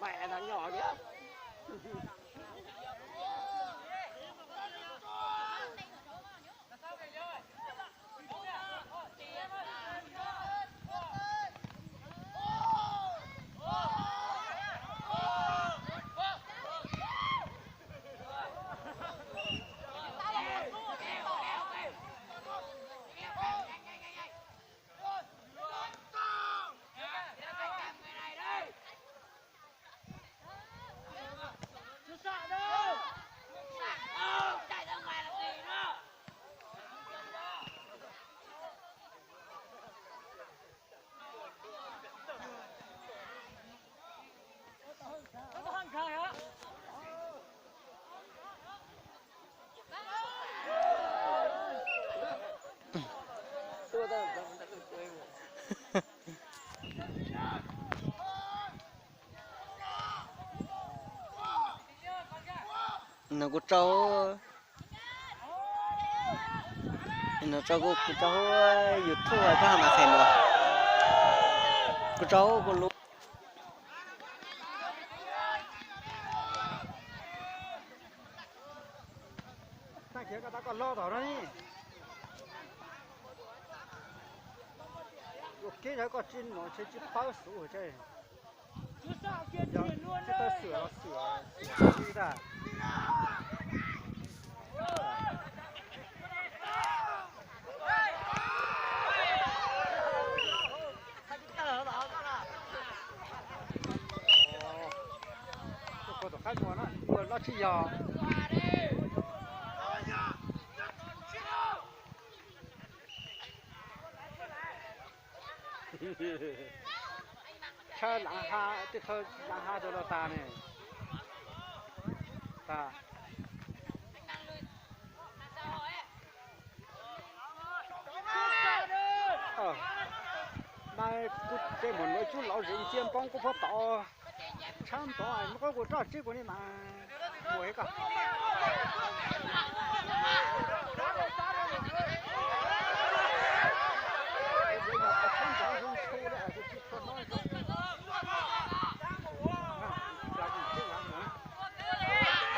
Mẹ thằng nhỏ kìa. Nó có cháu YouTube ở đó mà xem rồi có cháu có lúc ta kia ta còn lo đó đấy cái này có chín nó sẽ chỉ bao số ở đây这都死鸡蛋。还多呢，我老吃药。吃狼哈，这头狼哈都老大呢，大。哦，那这门内就老人间帮过跑道。差不多啊，我找这个的嘛，我一个。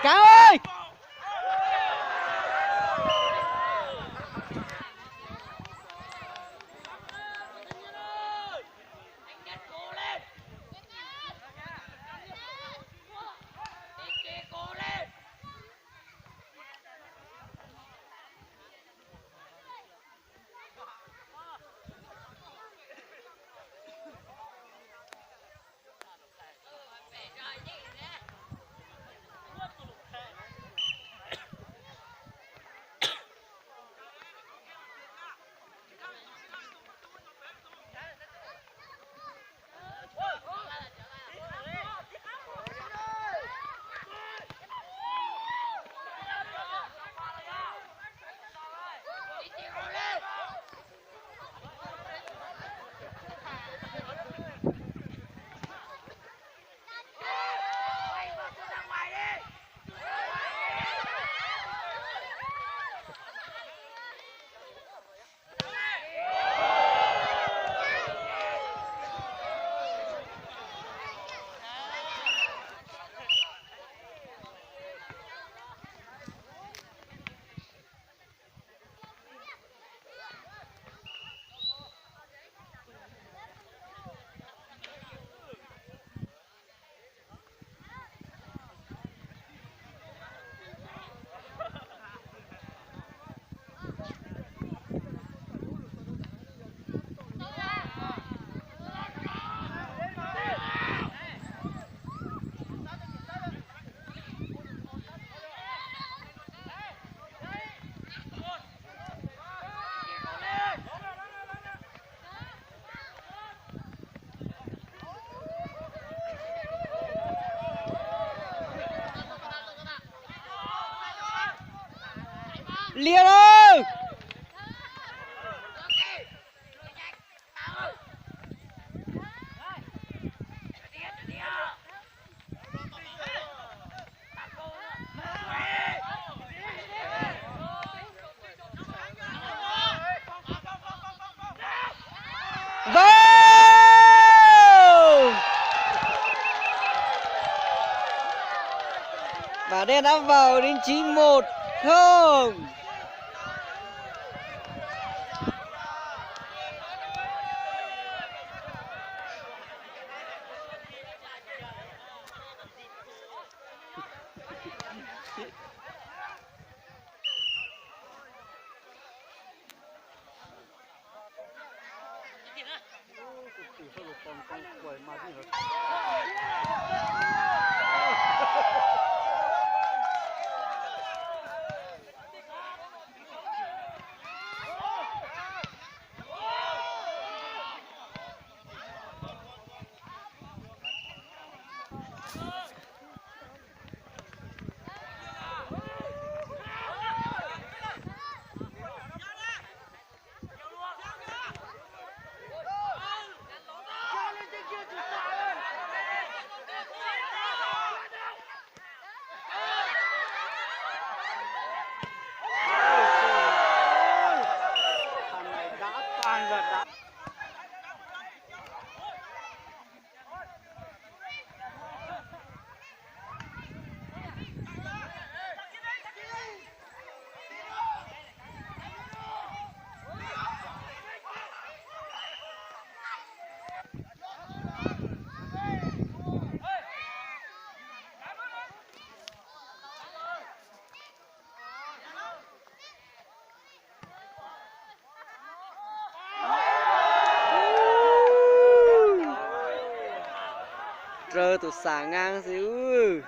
Cao ơi! lia đâu vào và đen đã vào đến 9-1 thằng này đã toàn rồi đã. Trơ tụt xả ngang xíu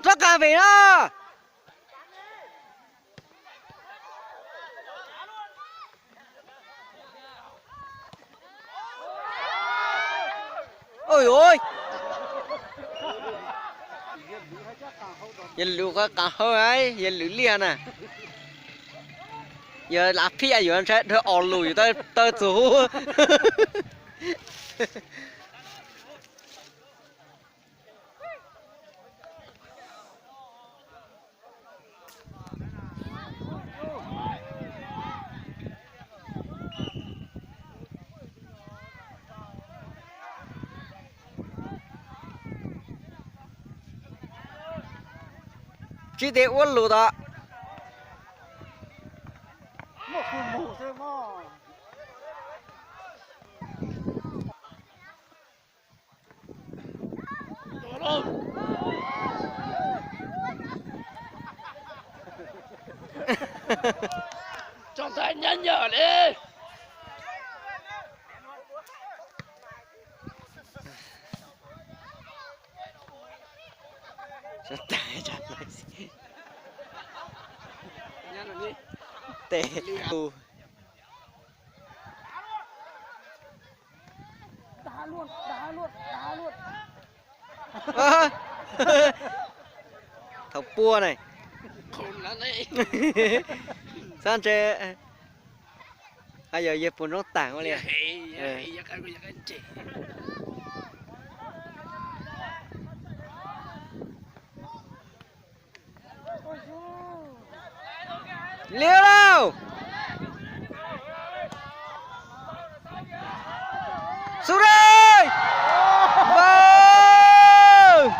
thoát cả về đó ôi ôi giờ lũ có cả hơi ấy giờ lũ liền à giờ là phi à giờ anh sẽ thưa ồn lùi tới tới số chỉ để uốn lụt đó Một phụ mù thôi mà. Trọng tài nhắc nhở đi. trọng tài trả lời gì Nhắc rồi đi. tệ tù Đá luôn, đá luôn, đá luôn. thằng pua này Khốn lắm đấy. sao chơi bây giờ giờ phụ nó tảng quá liền Nhắc anh chị. liêu đâu xuống đây vâng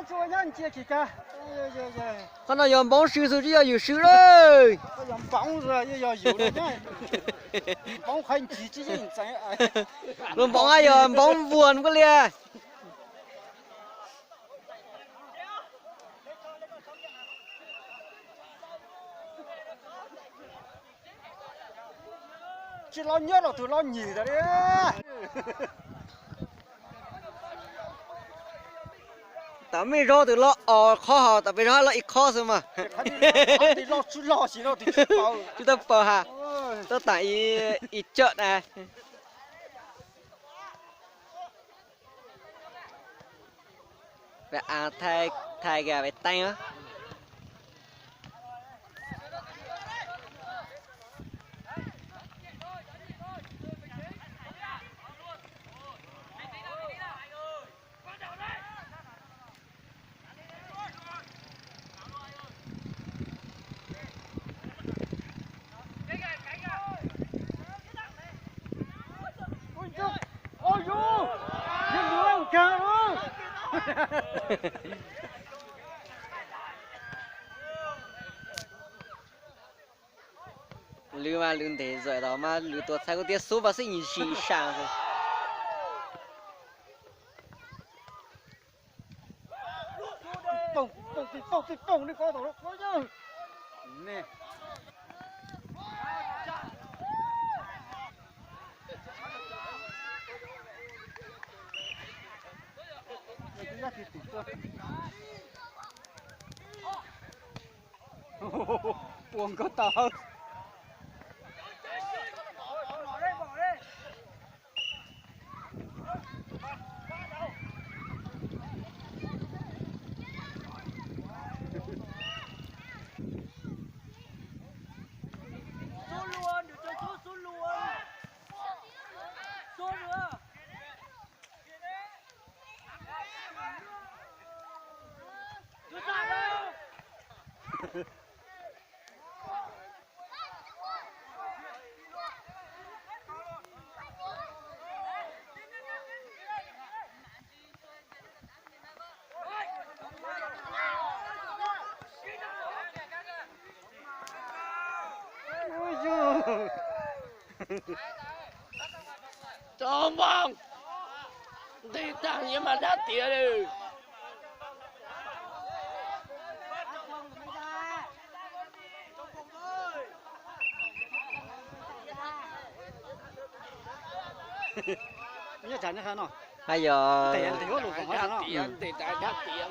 chúa nhá, anh chia kìa cả. con nào dòm bóng sư chứ giờ sư đấy Có dòng bóng rồi, giờ hiểu rồi nhá. Bóng khanh chỉ chứ gì chạy. luôn bóng ai giờ bóng buồn có lìa chỉ lo nhớ là tụi lo nhỉ đấy. tao mới rõ từ lo khó hò tao mới rõ là ít khó rồi mà Thì lo chỉ lo thì bảo. chúng ta bảo hà tao tại ít chợ này về thay gà về tay á Ôi chú, nhìn đứa ông kìa luôn. lưu mà lưu thế rồi đó mà lưu tuột sai có tiết số và sinh nhị xì sang rồi Bông đi có tổ nó có chứ. Nè. Buồn có tao. Ôi giời. Tròn bông. Thì thằng nhưng mà đắt tiền đi. Nhớ chán nhá khán nào. bây giờ Tiền thì có lục phòng hết nó. Tiền thì tại đắt tiền.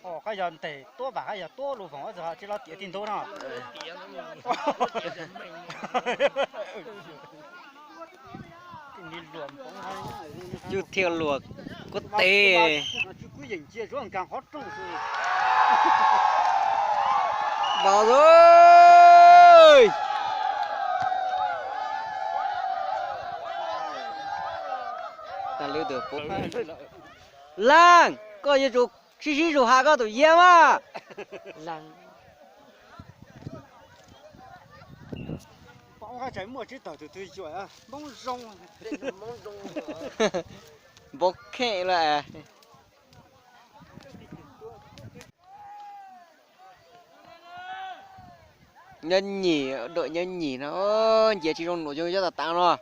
Ồ, cái giờ tệ tua bả cái giờ tua lục phòng hết rồi chỉ lo tiền tiền thôi nào. Tiền Đi luồn cũng hay. chú theo luộc có tê Chú quý dành chia xuống càng khó trông rồi. vào rồi ta lưu được phút lang có như chú xí chú hạ có tụi em à Lăng. Bóng cái trái mua chỉ tờ từ từ rồi à. Bóng rong. bốc khẽ lại nhân nhỉ đội nhân nhỉ nó giờ chỉ trong nội dung rất là tăng rồi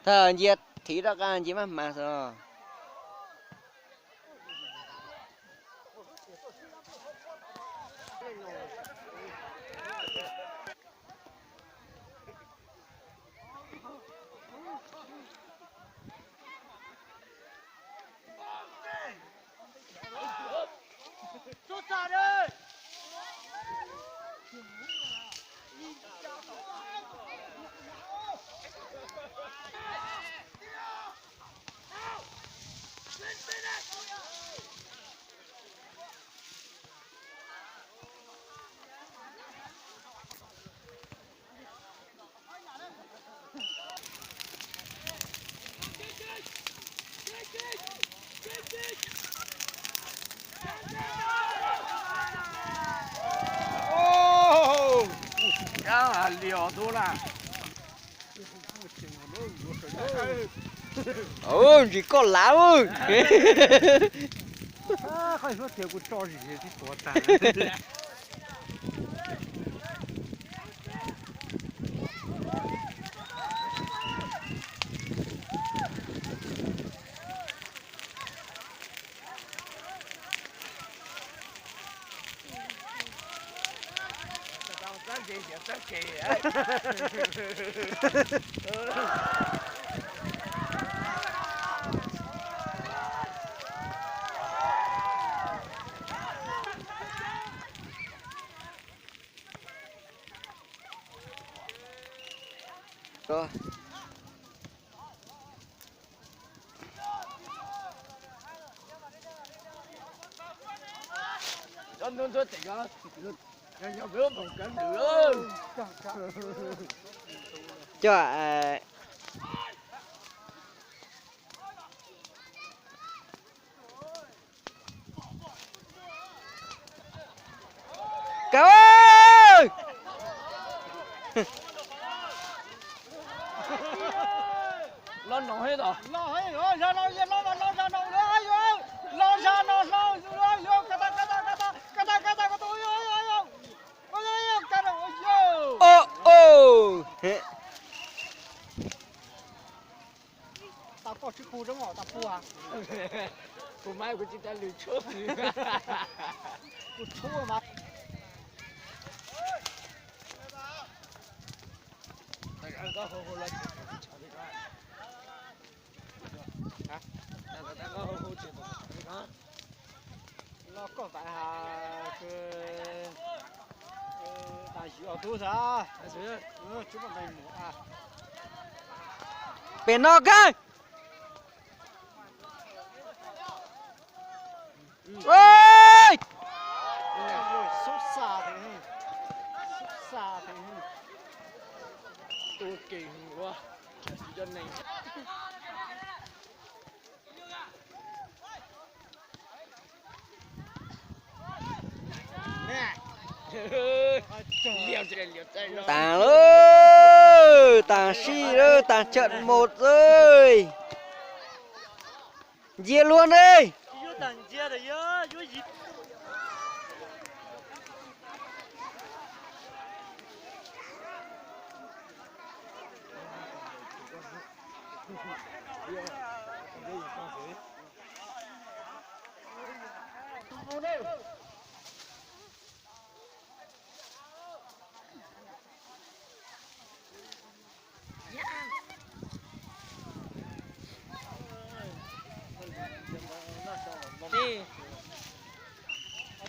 thờ nhiệt thì đó cả chỉ mà sao 讲啊，聊多了。哦，你够老哦。啊，还说这个找日的多大？Rồi. Cho nên tôi tỉnh á, nhà bữa một cái nữa. Cho cậu ơi. Nó nói hết rồi. Nó hay rồi, ra nó ra nó ra nó ai rồi. Nó ra nó vô cata tôi ơi. Ôi cata ôi. Ô ô. Ta có chữ cu đúng không? Ta cu à? Cô mai của chị ta lười chốt. Cu chua mà. Anh có hồ lên. Hả? Anh có hồ chuyện đó. Nó có phải là cái đại sứ ở đâu ra? Đại sứ. Chúng mình đây mua à. Bên nó cái. Ôi! Sốt xa thế. Sốt xa thế. Tôi kỳ quá. Cho này. Nè. Liều chạy rồi. Tàng ơi, tàng si ơi, tàng trận 1 ơi. Chia luôn đi. Vô tàng chia rồi vô gì. Đi.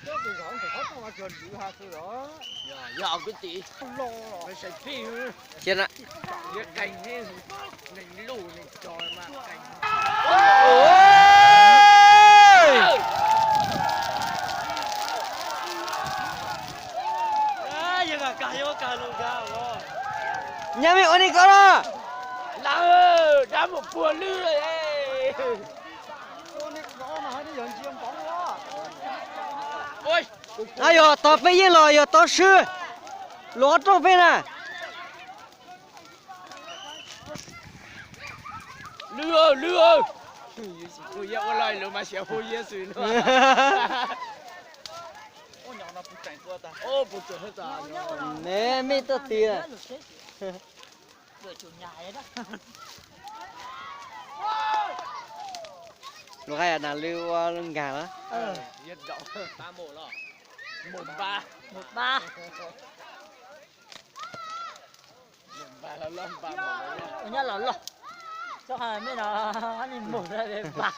Cái gì rồi thì không có chuyện gì ha tôi đó. Dạ, cái tí. Lo rồi. Phải sạch phi hư. Chết ạ. Cái cành ấy, mình lù mình tròi mà cành. Ôi! À, giờ cả vô cả luôn cả rồi. Nhà mình ổn định con à? Lão ơi, đã một bùa lư rồi ấy. Ôi, nó mà hay đi nhận chiêm bóng quá. Ôi. Ai yo, tao phải yên rồi, yo tao sư. Ló trong bên à? Lư ơi. Cô dễ có lời luôn mà sẽ hôi dễ xử nữa. Ôi, nhỏ nó cũng chạy qua ta. Ô, bụt trời hết rồi. Nè, mấy tao tiền. Rồi chủ nhà ấy đó. Nó hay là lưu lưng gà đó. Nhất động. 3-1 rồi. 1-3. 1-3. 1-3 là lâm 3-1 rồi nha. Nhá lọ. Sao hai mấy nó anh một ra để bà.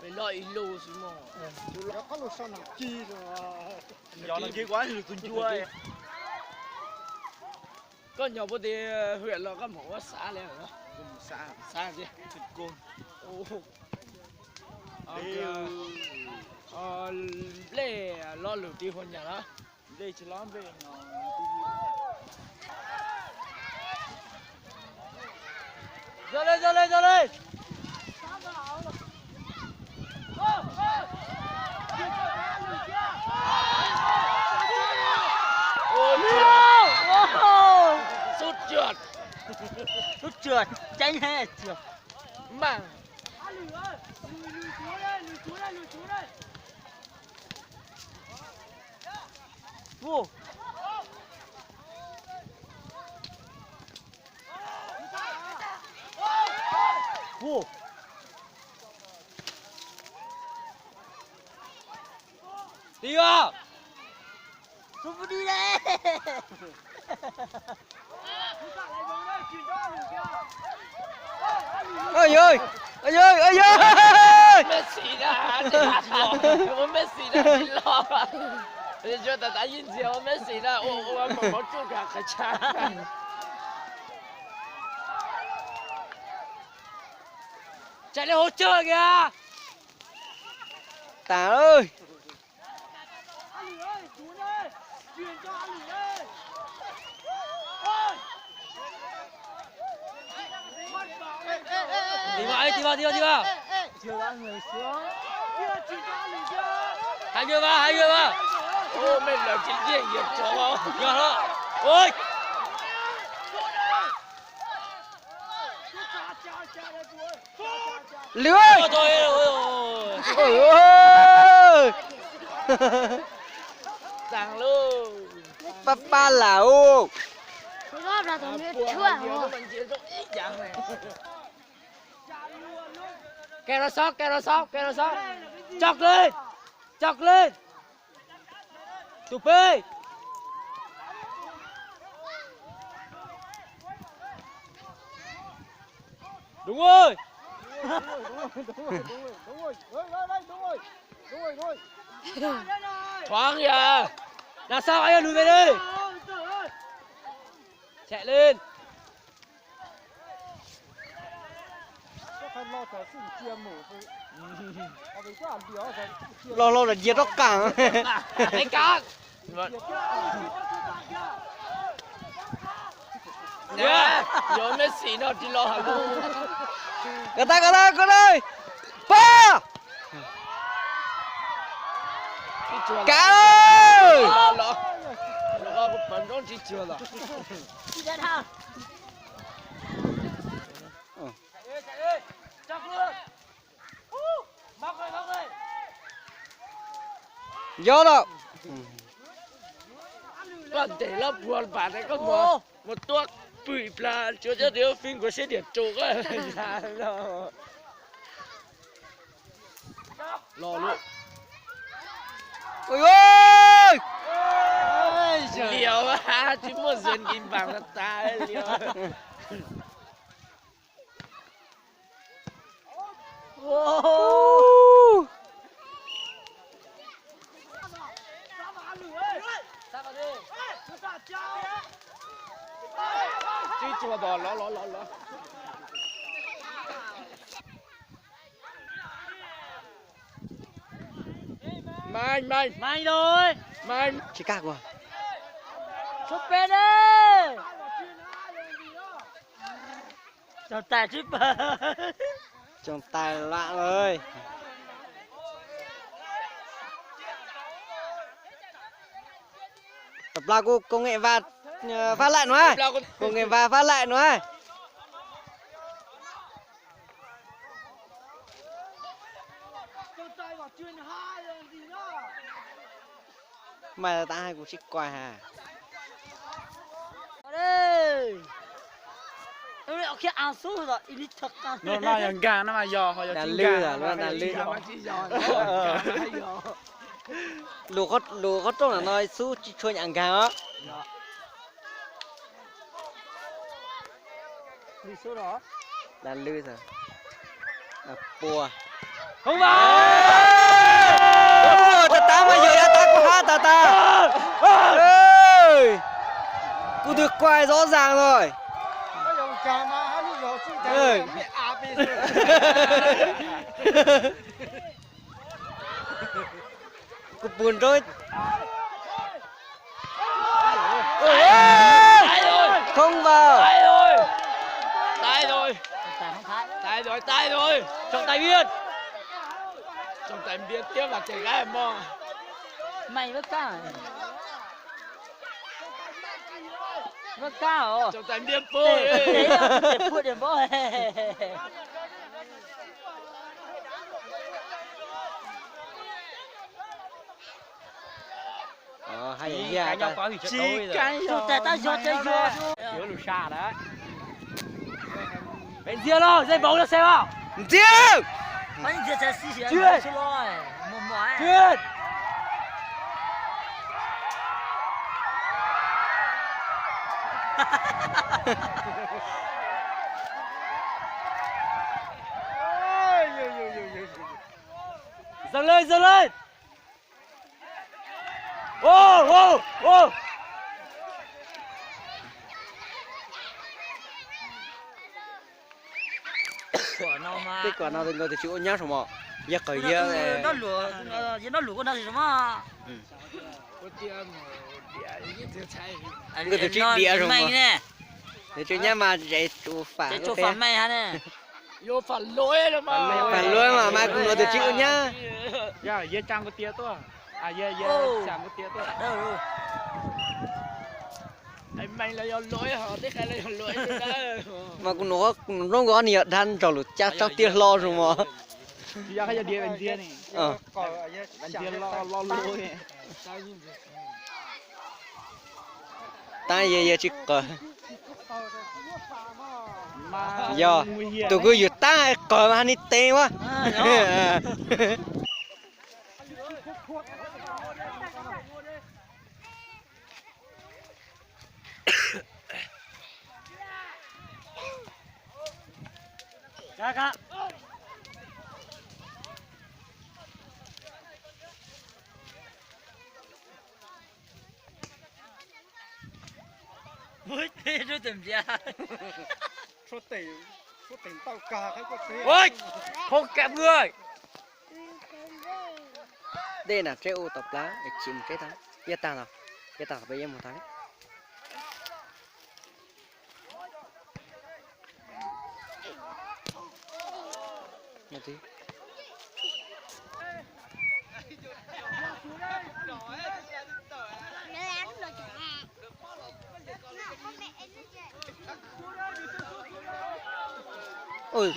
Phải loại lù xí mò. Nó có lô sao nằm chi rồi. Nhỏ nó kia quá thì tuần chua ấy. Con nhỏ bố thì huyện là có mỏ xã lên rồi đó. Xã gì? Thịt côn. Lê lo lửa tí hôn nhà đó. Lê chỉ lo về nó. Ra đây. trượt tránh hết trượt Mang. Lùi ơi, lùi xuống đây, lùi xuống đây, lùi xuống đây. vô vô Đi vào. không đi đây ơi ơi ơi ơi ơi ơi Messi đã我 Messi đã đi lo你觉得打印姐我 Messi 呢我冇做噶可差chạy đi hỗ trợ kìa Tả ơi Lùi ơi, xuống đây. Truyền cho Lùi đây. đi vào Chưa đã người xuống. Kia truyền cho Lùi chưa? hai người vào ô mình là chính diện nghiệp cho không nhờ đó ôi lưới thôi ôi ơi rằng luôn papa là ô Tôi góp là tổng nghiệp chua nó rồi. mình chỉ có ý chẳng này kéo nó sót chọc lên chụp đi đúng rồi thoáng kìa là sao anh lùi về đi chạy lên lo là giết nó cẳng đánh căng nè nhớ Messi nó chỉ lo hả luôn Cờ ta pa cá ơi lo một phần đó chỉ chưa rồi Chết hả? chạy đi chắc luôn móc đi gió đâu còn thể là buồn bản đấy có một tuốt bụi là chưa cho thiếu phim của xe điện trụ ấy lo luôn ôi ơi liều á chỉ muốn dần kim vàng là ta liều chứ chùa bò lo Mai rồi Mai chỉ cạc quá Chụp bên đi. Chào tài shipper. trong tài loạn rồi tập la cô công nghệ và phát lại nó công nghệ và phát lại nó mày là ta hai của chị quài hà Đi. Tôi đã khi ăn xuống rồi, đi thật ăn. nó nói rằng gà nó mà giò họ đàn lư à nó đàn lư lù có trông là nói su chỉ chơi nhàng gà á Đi xuống đó. đàn lư rồi à bùa không vào ta mà giờ ta có hát ta ơi cô được quay rõ ràng rồi ơi cô buồn rồi không vào tay rồi trọng tài biên tiếp là trẻ gái mong Mày với cả. nó cao. Trong tay điên Đấy, bôi. để phụ điểm bó. Hay vậy ra ta. Cho ta giọt chơi giọt. Thiếu lù xa đấy. Bên kia lo, dây bóng là xem không? Chưa. Anh giờ sẽ xí xí. Chưa. Chưa rồi. Một mỏi. Chưa. Dâng lên, dâng lên. Ô, ô, ô. Quả nào mà. Cái quả nào thì người thì chịu nhá xong mà. Giờ cởi giờ Nó lửa, nó lửa con nào thì mà. Người thì chịu địa rồi mày mà. nè. Để cho nhá mà chạy chủ phá. Để cho phản mày hả nè. Vô phản lỗi rồi mà. Phản lỗi mà mai cũng người thì chịu nhá. Dạ, dê trang có tía tôi. À, dê trang có tía tôi. Đâu rồi. Mày là do lỗi hả? Thế khai là do lỗi rồi đó. Mà cũng nó có nhiều than trò lụt chắc chắc tiếc lo rồi mà. Dạ, khai địa bên kia này. Bên kia lo lỗi. Ta giờ chỉ có Mà giờ tụi cứ dự ta có mà đi tê quá. Kakak. Ôi, thế rồi tìm ra. số tiền tao cà cái có tiền. ôi, không kẹp người. Đây là trái ô tập lá để chìm cái thắng. Biết ta nào? Biết ta bây giờ một thắng. Một tí. Ôi.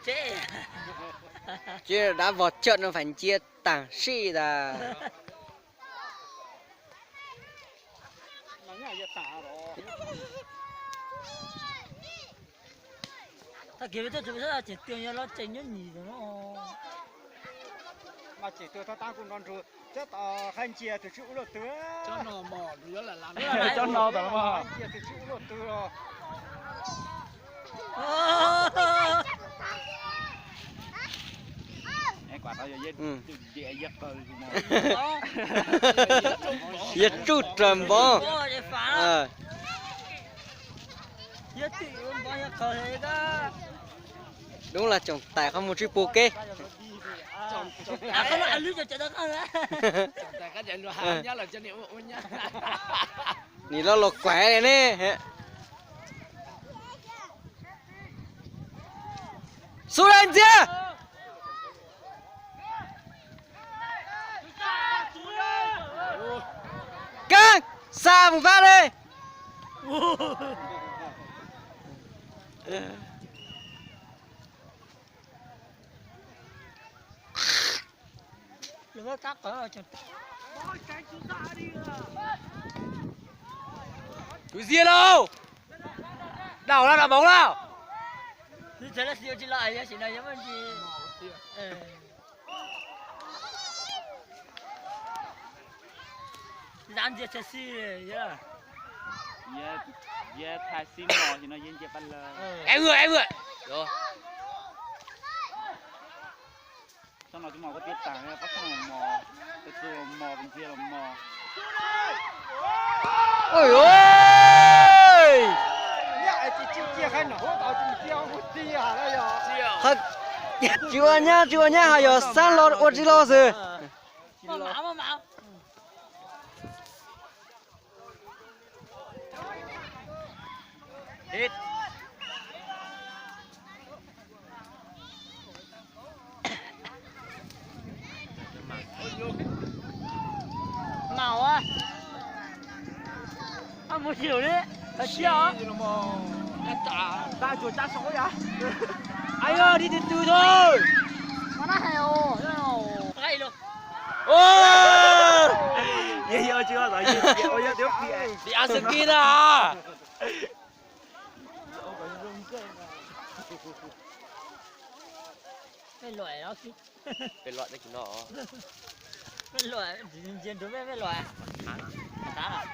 Chết. Chứ đã vào trận nó phải chia tảng xì là. Nó nghe giờ tả rồi. Ta kêu tôi chụp chỉ tiền cho nó chỉnh nhớ nhỉ rồi nó. Mà chỉ từ tao cũng non rồi. Chết hành chia thì chịu được tứ. Cho nó mò nữa là làm. Cho nó tao mà. Hành chia thì chịu được tứ rồi. Quả tao giờ dễ giật rồi mà. Giật chút trầm bó. Giật thì bao nhiêu khởi thế đó. Đúng là trọng tài không một triple kê. À không ăn lưới cho nó không á. Tại cái chuyện là hàng nhá là cho niệm ôn nhá. Nhìn nó lột quẻ này nè. Xuống lên chưa? Căng! Xa một phát đi! Đừng có cắt cỡ rồi chừng. Túi riêng đâu? Đảo ra đá bóng nào? Thì thế là siêu chỉ lại nhá, chỉ này giống gì. Dán gì sẽ xì nhá. Ye thay xin mò thì nó yên chép ăn là Em người. Rồi. xong rồi chúng mò có tiết tàng bắt xong mò cái xô mò bên kia là mò. Ôi ôi! Dạ chỉ chia khai nổ tao chỉ tiêu một tí à đây rồi. Thật. Chưa nhá, hay giờ sang lọt ô chỉ lo rồi. Mà. Hết. chiều đấy. Là chiều. ta chuột ta sói vậy? Ai ơi đi từ từ thôi. Mà nó heo, ngay luôn. Vậy giờ chưa rồi, ôi giờ tiếp Đi ăn skin à? Cái loại đó chứ. Cái loại này chúng nó. Cái loại chiến đối với cái loại. Thả à?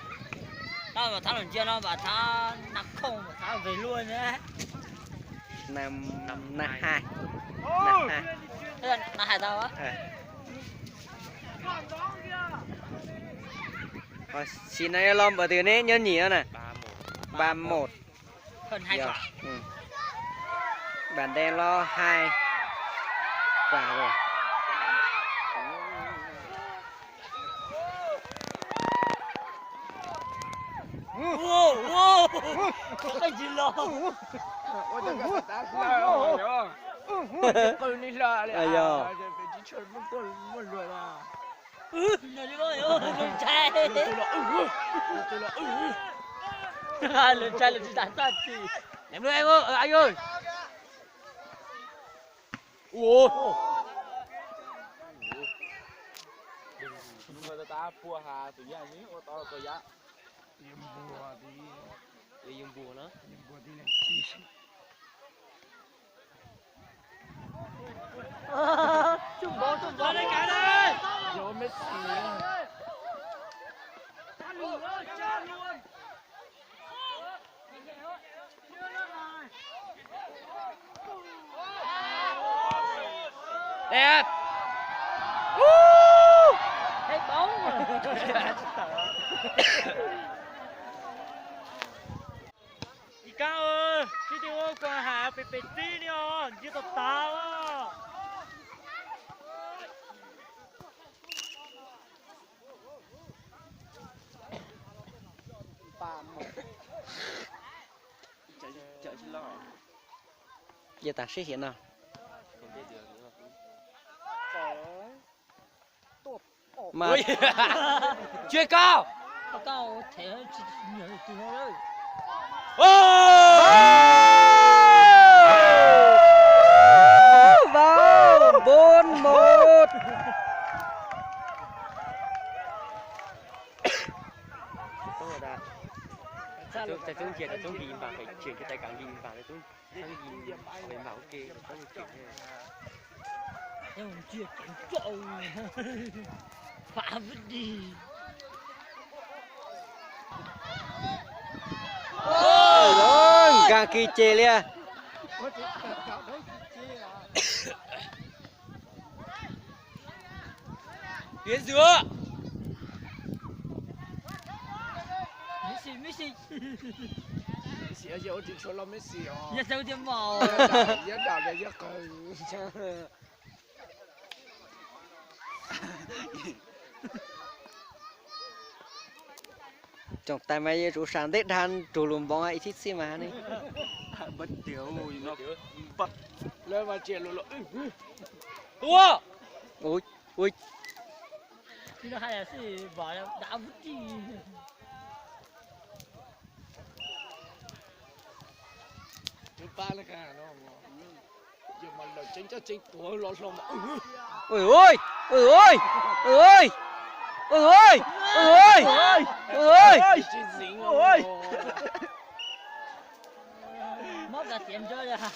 Tao mà thả lần chia nó và thả nặng không mà thả về luôn nhé. Năm hai. Thế là hai tao á. Xin anh Long ở từ nãy nhân nhỉ nè. 31. Hơn 2 quả. Bản đen lo 2 quả rồi. Wow, có cái gì lo? Ôi trời ơi, ta lo. Tôi đi lo đấy. Ai giờ? Phải chỉ chơi một con một rồi là. Nó đi ơi, lên trai. Lên trai là chỉ đánh ta gì? Em đưa em ơi, anh ơi. Ủa. Đúng rồi ta pua hà tụi nhà ní ô to tụi giá. Yếm bùa đi. Yếm bùa nữa. Yếm bùa đi này chi. Chúng bó đây cả đây. Vô Messi. Đẹp. Hết bóng rồi. Cao ơi, chị tiêu qua hạ bị tí nữa, chứ tao tao á. chợ chỉ lo. Giờ ta sẽ hiện nào. Mà Chưa cao. Tao cao thể chỉ nhớ từ nó đấy. vào 4-1. Tại tôi chuyện là tôi ghi vào phải chuyển cái tay càng ghi vào để tôi ghi về máu kê tôi chuyển Nhưng chưa cảnh trộn. Phá vứt đi. Rồi, càng kỳ chê lia. Tiến giữa. Messi. Messi ở chỗ chỗ lo Messi à. Giờ sao tiêm màu. Giờ đảo để giờ cờ. Trong tay mày chủ sáng tết than chủ lùm bóng ấy thích xí mà này. Bất tiểu nó bật lên mà chuyện lỗ. Ủa. Ui. Thì nó hay là gì bỏ đã vứt đi. Chúng ta là cả nó giờ mà là chính cho chính tuổi lo mà. Ôi ôi. Chỉ dính ôi. Mất cả tiền chơi rồi hả?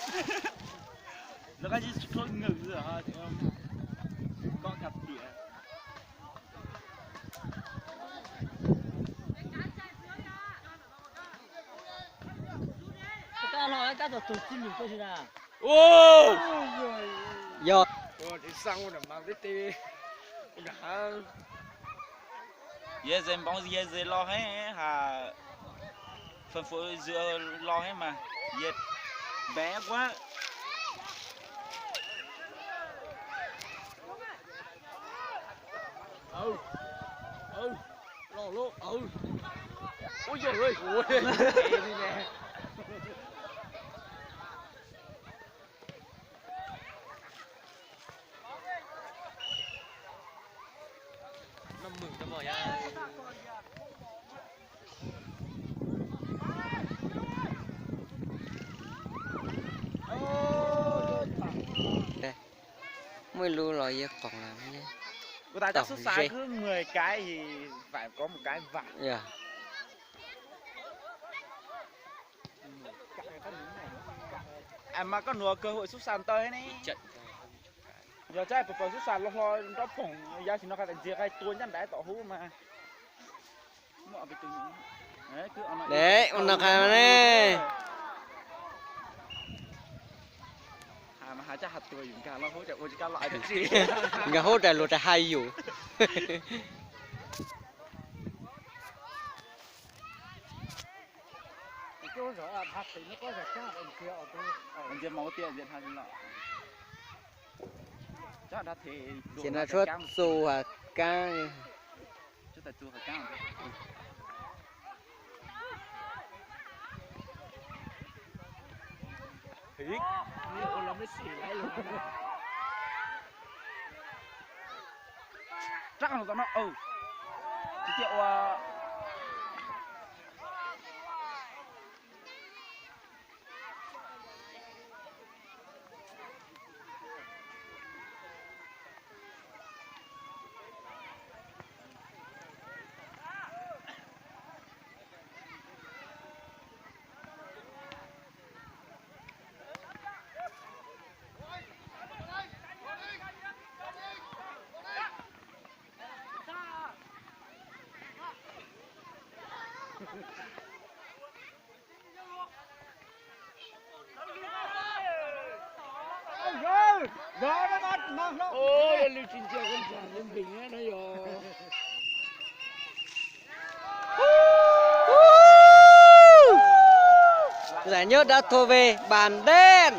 nó cái gì thôi ngừng rồi hả thì có cặp tỉa. Cái nói cái đồ tụt xin mình coi gì nào. Ô. Giọt. Ôi đi sang rồi mà cái tê. Đã. Giờ dèm bóng giờ lo hết hà phân phối giữa lo hết mà giờ bé quá. Lo lố. Ôi giời ơi. Ôi. Đi nè. Nó mừng cái mồi à. mới lưu lại giờ còn làm nhé. Của ta chắc Tổng xuất xa dây. cứ 10 cái thì phải có một cái vải. Dạ. À mà có nửa cơ hội xuất sàn tới này. Giờ chắc phải xuất sàn lo nó phỏng giá thì nó cái gì cái tua nhăn đáy tỏ hú mà. Nó bị từ đấy cứ ở Đấy, ông nào khai này. mà hả chắc hạt tuổi dùng cả nó hỗ trợ ôi cả loại được gì. Nhà hỗ trợ luôn là hayอยู่ Chỗ rồi à, hạt thì nó có giải pháp anh kia ở tôi. Anh chỉ máu tiền diện hàng lọ. Chắc đã thì chỉ là suốt xu à ca chút tại chua phải cao. Thiệt. Nhiều là mới xỉ lại luôn. Chắc là nó chỉ chịu Rồi nó bắt nó. Ôi, lưu trình chiều con chàng lên bình á, nó rồi. giải nhất đã thua về bàn đen